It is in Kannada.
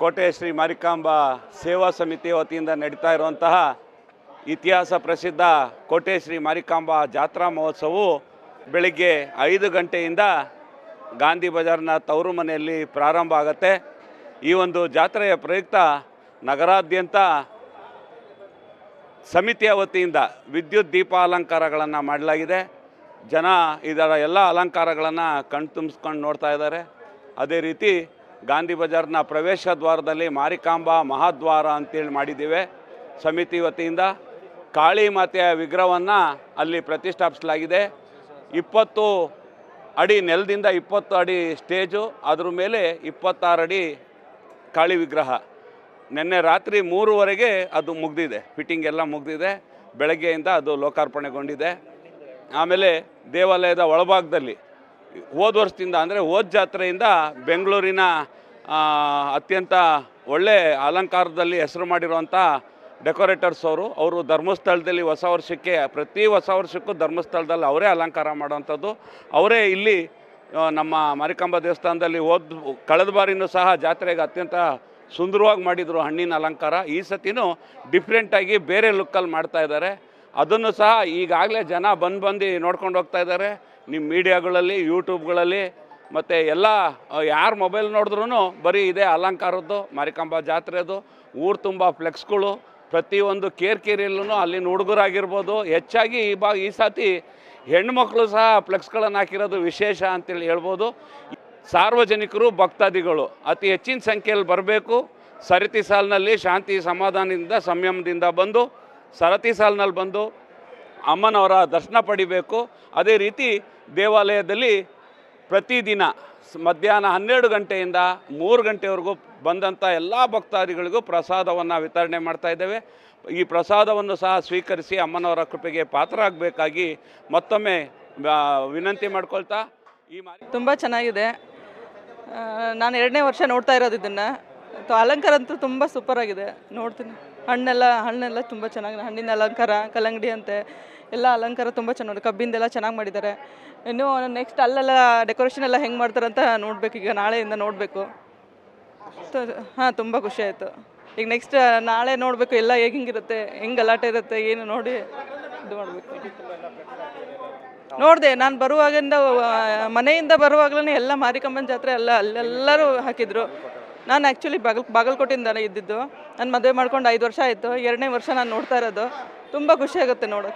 ಕೋಟೆ ಶ್ರೀ ಮಾರಿಕಾಂಬಾ ಸೇವಾ ಸಮಿತಿ ವತಿಯಿಂದ ನಡೀತಾ ಇರುವಂತಹ ಇತಿಹಾಸ ಪ್ರಸಿದ್ಧ ಕೋಟೆ ಶ್ರೀ ಮಾರಿಕಾಂಬಾ ಜಾತ್ರಾ ಮಹೋತ್ಸವವು ಬೆಳಿಗ್ಗೆ 5 ಗಂಟೆಯಿಂದ ಗಾಂಧಿ ಬಜಾರ್ನ ತವರು ಮನೆಯಲ್ಲಿ ಪ್ರಾರಂಭ ಆಗುತ್ತೆ. ಈ ಒಂದು ಜಾತ್ರೆಯ ಪ್ರಯುಕ್ತ ನಗರಾದ್ಯಂತ ಸಮಿತಿಯ ವತಿಯಿಂದ ವಿದ್ಯುತ್ ದೀಪ ಅಲಂಕಾರಗಳನ್ನು ಮಾಡಲಾಗಿದೆ. ಜನ ಇದರ ಎಲ್ಲ ಅಲಂಕಾರಗಳನ್ನು ಕಣ್ತುಂಬಿಸ್ಕೊಂಡು ನೋಡ್ತಾ ಇದ್ದಾರೆ. ಅದೇ ರೀತಿ ಗಾಂಧಿ ಬಜಾರ್ನ ಪ್ರವೇಶ ದ್ವಾರದಲ್ಲಿ ಮಾರಿಕಾಂಬಾ ಮಹಾದ್ವಾರ ಅಂತೇಳಿ ಮಾಡಿದ್ದೇವೆ. ಸಮಿತಿ ವತಿಯಿಂದ ಕಾಳಿ ಮಾತೆಯ ವಿಗ್ರಹವನ್ನು ಅಲ್ಲಿ ಪ್ರತಿಷ್ಠಾಪಿಸಲಾಗಿದೆ. 20 ಅಡಿ ನೆಲದಿಂದ 20 ಅಡಿ ಸ್ಟೇಜು, ಅದ್ರ ಮೇಲೆ 26 ಅಡಿ ಕಾಳಿ ವಿಗ್ರಹ. ನಿನ್ನೆ ರಾತ್ರಿ 3ವರೆಗೆ ಅದು ಮುಗಿದಿದೆ, ಫಿಟ್ಟಿಂಗ್ ಎಲ್ಲ ಮುಗಿದಿದೆ. ಬೆಳಗ್ಗೆಯಿಂದ ಅದು ಲೋಕಾರ್ಪಣೆಗೊಂಡಿದೆ. ಆಮೇಲೆ ದೇವಾಲಯದ ಒಳಭಾಗದಲ್ಲಿ ಹೋದ ವರ್ಷದಿಂದ ಅಂದರೆ ಹೋದ ಜಾತ್ರೆಯಿಂದ ಬೆಂಗಳೂರಿನ ಅತ್ಯಂತ ಒಳ್ಳೆ ಅಲಂಕಾರದಲ್ಲಿ ಹೆಸರು ಮಾಡಿರುವಂಥ ಡೆಕೋರೇಟರ್ಸ್ ಅವರು ಧರ್ಮಸ್ಥಳದಲ್ಲಿ ಹೊಸ ವರ್ಷಕ್ಕೆ ಪ್ರತಿ ಹೊಸ ವರ್ಷಕ್ಕೂ ಧರ್ಮಸ್ಥಳದಲ್ಲಿ ಅವರೇ ಅಲಂಕಾರ ಮಾಡುವಂಥದ್ದು. ಅವರೇ ಇಲ್ಲಿ ನಮ್ಮ ಮಾರಿಕಾಂಬಾ ದೇವಸ್ಥಾನದಲ್ಲಿ ಕಳೆದ ಬಾರಿನೂ ಸಹ ಜಾತ್ರೆಗೆ ಅತ್ಯಂತ ಸುಂದರವಾಗಿ ಮಾಡಿದರು ಹಣ್ಣಿನ ಅಲಂಕಾರ. ಈ ಸತಿನೂ ಡಿಫ್ರೆಂಟಾಗಿ ಬೇರೆ ಲುಕ್ಕಲ್ಲಿ ಮಾಡ್ತಾ ಇದ್ದಾರೆ. ಅದನ್ನು ಸಹ ಈಗಾಗಲೇ ಜನ ಬಂದು ನೋಡ್ಕೊಂಡು ಹೋಗ್ತಾ ಇದ್ದಾರೆ. ನಿಮ್ಮ ಮೀಡಿಯಾಗಳಲ್ಲಿ, ಯೂಟ್ಯೂಬ್ಗಳಲ್ಲಿ ಮತ್ತು ಎಲ್ಲ ಯಾರು ಮೊಬೈಲ್ ನೋಡಿದ್ರೂ ಬರೀ ಇದೇ ಅಲಂಕಾರದ್ದು ಮಾರಿಕಾಂಬಾ ಜಾತ್ರೆದು. ಊರು ತುಂಬ ಫ್ಲೆಕ್ಸ್ಗಳು, ಪ್ರತಿಯೊಂದು ಕೇರಿಯಲ್ಲೂ ಅಲ್ಲಿನ ಹುಡುಗರಾಗಿರ್ಬೋದು. ಹೆಚ್ಚಾಗಿ ಈ ಸಾತಿ ಹೆಣ್ಮಕ್ಳು ಸಹ ಫ್ಲೆಕ್ಸ್ಗಳನ್ನು ಹಾಕಿರೋದು ವಿಶೇಷ ಅಂತೇಳಿ ಹೇಳ್ಬೋದು. ಸಾರ್ವಜನಿಕರು, ಭಕ್ತಾದಿಗಳು ಅತಿ ಹೆಚ್ಚಿನ ಸಂಖ್ಯೆಯಲ್ಲಿ ಬರಬೇಕು. ಸರತಿ ಸಾಲಿನಲ್ಲಿ ಶಾಂತಿ ಸಮಾಧಾನದಿಂದ ಸಂಯಮದಿಂದ ಬಂದು ಸರತಿ ಸಾಲಿನಲ್ಲಿ ಬಂದು ಅಮ್ಮನವರ ದರ್ಶನ ಪಡಿಬೇಕು. ಅದೇ ರೀತಿ ದೇವಾಲಯದಲ್ಲಿ ಪ್ರತಿದಿನ ಮಧ್ಯಾಹ್ನ 12 ಗಂಟೆಯಿಂದ 3 ಗಂಟೆವರೆಗೂ ಬಂದಂಥ ಎಲ್ಲ ಭಕ್ತಾದಿಗಳಿಗೂ ಪ್ರಸಾದವನ್ನು ವಿತರಣೆ ಮಾಡ್ತಾ ಇದ್ದೇವೆ. ಈ ಪ್ರಸಾದವನ್ನು ಸಹ ಸ್ವೀಕರಿಸಿ ಅಮ್ಮನವರ ಕೃಪೆಗೆ ಪಾತ್ರರಾಗಬೇಕಾಗಿ ಮತ್ತೊಮ್ಮೆ ವಿನಂತಿ ಮಾಡ್ಕೊಳ್ತಾ ತುಂಬ ಚೆನ್ನಾಗಿದೆ. ನಾನು 2ನೇ ವರ್ಷ ನೋಡ್ತಾ ಇರೋದು ಇದನ್ನು. ಅಲಂಕಾರ ಅಂತೂ ತುಂಬ ಸೂಪರಾಗಿದೆ. ನೋಡ್ತೀನಿ, ಹಣ್ಣೆಲ್ಲ ತುಂಬ ಚೆನ್ನಾಗಿದೆ. ಹಣ್ಣಿನ ಅಲಂಕಾರ, ಕಲ್ಲಂಗಡಿ ಅಂತೆ ಎಲ್ಲ ಅಲಂಕಾರ ತುಂಬ ಚೆನ್ನಾಗಿದೆ. ಕಬ್ಬಿಂದೆಲ್ಲ ಚೆನ್ನಾಗಿ ಮಾಡಿದ್ದಾರೆ. ಇನ್ನೂ ನೆಕ್ಸ್ಟ್ ಅಲ್ಲೆಲ್ಲ ಡೆಕೋರೇಷನ್ ಎಲ್ಲ ಹೆಂಗೆ ಮಾಡ್ತಾರೆ ಅಂತ ನೋಡಬೇಕು. ಈಗ ನಾಳೆಯಿಂದ ನೋಡಬೇಕು. ಹಾಂ, ತುಂಬ ಖುಷಿ ಆಯಿತು. ಈಗ ನೆಕ್ಸ್ಟ್ ನಾಳೆ ನೋಡಬೇಕು ಎಲ್ಲ ಹೆಂಗಿರುತ್ತೆ, ಹೆಂಗೆ ಗಲಾಟೆ ಇರುತ್ತೆ ಏನು ನೋಡಿ ಇದು ಮಾಡಬೇಕು. ನೋಡಿದೆ ನಾನು ಬರುವಾಗಿಂದ, ಮನೆಯಿಂದ ಬರುವಾಗಲೇ ಎಲ್ಲ ಮಾರಿಕಾಂಬನ ಜಾತ್ರೆ ಅಲ್ಲೆಲ್ಲರೂ ಹಾಕಿದ್ರು. ನಾನು ಆ್ಯಕ್ಚುಲಿ ಬಾಗಲಕೋಟೆಯಿಂದಲೇ ಇದ್ದಿದ್ದು. ನಾನು ಮದುವೆ ಮಾಡ್ಕೊಂಡು 5 ವರ್ಷ ಆಯಿತು. 2ನೇ ವರ್ಷ ನಾನು ನೋಡ್ತಾ ಇರೋದು. ತುಂಬ ಖುಷಿಯಾಗುತ್ತೆ ನೋಡೋಕ್ಕೆ.